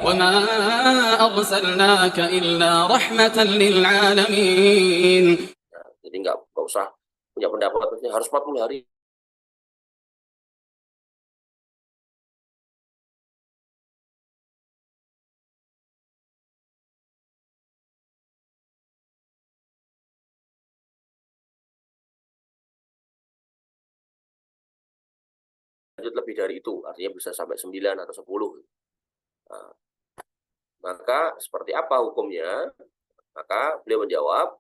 وما أرسلناك إلا رحمة للعالمين. Jadi nggak usah punya pendapat harus 40 hari. Lanjut lebih dari itu, artinya bisa sampai 9 atau 10. Nah, maka seperti apa hukumnya? Maka beliau menjawab,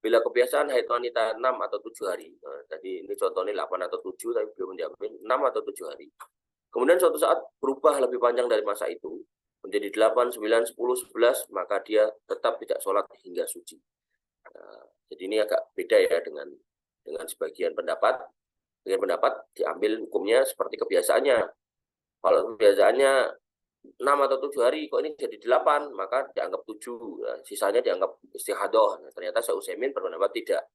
bila kebiasaan haid wanita 6 atau 7 hari. Nah, tadi ini contohnya 8 atau 7, tapi beliau menjawab 6 atau 7 hari. Kemudian suatu saat berubah lebih panjang dari masa itu, menjadi 8, 9, 10, 11, maka dia tetap tidak sholat hingga suci. Nah, jadi ini agak beda ya dengan sebagian pendapat. Dengan pendapat diambil hukumnya seperti kebiasaannya. Kalau kebiasaannya 6 atau 7 hari, kok ini jadi 8, maka dianggap 7. Nah, sisanya dianggap istihadah. Nah, ternyata Syekh Utsaimin berpendapat tidak.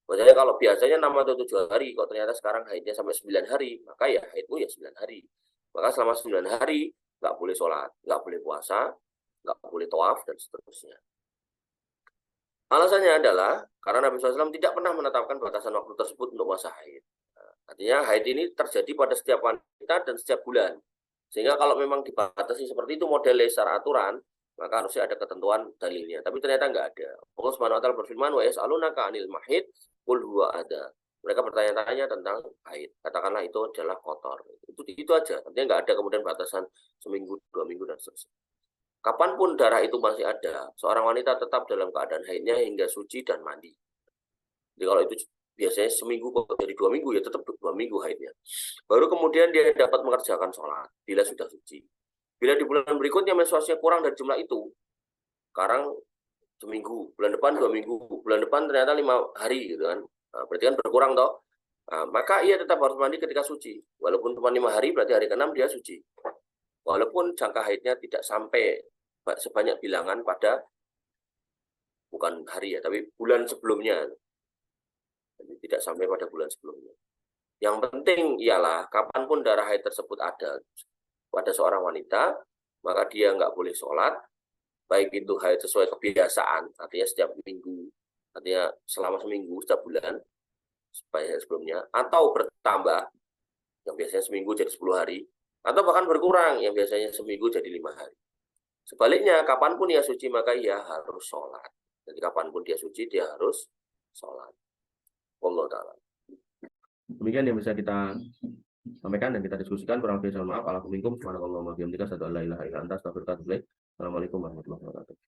Maksudnya kalau biasanya 6 atau 7 hari, kok ternyata sekarang haidnya sampai 9 hari, maka ya haidmu ya 9 hari. Maka selama 9 hari, nggak boleh sholat, nggak boleh puasa, nggak boleh tawaf, dan seterusnya. Alasannya adalah karena Nabi SAW tidak pernah menetapkan batasan waktu tersebut untuk masa haid. Nah, artinya haid ini terjadi pada setiap wanita dan setiap bulan. Sehingga kalau memang dibatasi seperti itu modelnya secara aturan, maka harusnya ada ketentuan dalilnya. Tapi ternyata nggak ada. Allah Subhanahu wa taala berfirman, "Wa yas'alunaka 'anil mahid, qul huwa ada." Mereka bertanya-tanya tentang haid. Katakanlah itu adalah kotor. Itu aja. Artinya nggak ada kemudian batasan seminggu, 2 minggu, dan seterusnya. Kapanpun darah itu masih ada, seorang wanita tetap dalam keadaan haidnya hingga suci dan mandi. Jadi kalau itu biasanya seminggu kok jadi 2 minggu, ya tetap 2 minggu haidnya. Baru kemudian dia dapat mengerjakan sholat bila sudah suci. Bila di bulan berikutnya menstruasinya kurang dari jumlah itu, sekarang seminggu, bulan depan 2 minggu, bulan depan ternyata 5 hari gitu kan. Nah, berarti kan berkurang toh. Nah, maka ia tetap harus mandi ketika suci. Walaupun cuma 5 hari, berarti hari ke-6 dia suci. Walaupun jangka haidnya tidak sampai sebanyak bilangan pada, bukan hari ya, tapi bulan sebelumnya. Jadi tidak sampai pada bulan sebelumnya. Yang penting ialah kapanpun darah haid tersebut ada pada seorang wanita, maka dia nggak boleh sholat, baik itu haid sesuai kebiasaan, artinya setiap minggu, artinya selama seminggu, setiap bulan, sebelumnya, atau bertambah, yang biasanya seminggu jadi 10 hari, atau bahkan berkurang, yang biasanya seminggu jadi 5 hari. Sebaliknya, kapanpun ia suci, maka ia harus sholat. Jadi kapanpun dia suci, dia harus sholat. Wallahu ta'ala. Demikian yang bisa kita sampaikan dan kita diskusikan. Kurang lebih mohon maaf. Assalamualaikum warahmatullahi wabarakatuh. Assalamualaikum warahmatullahi wabarakatuh.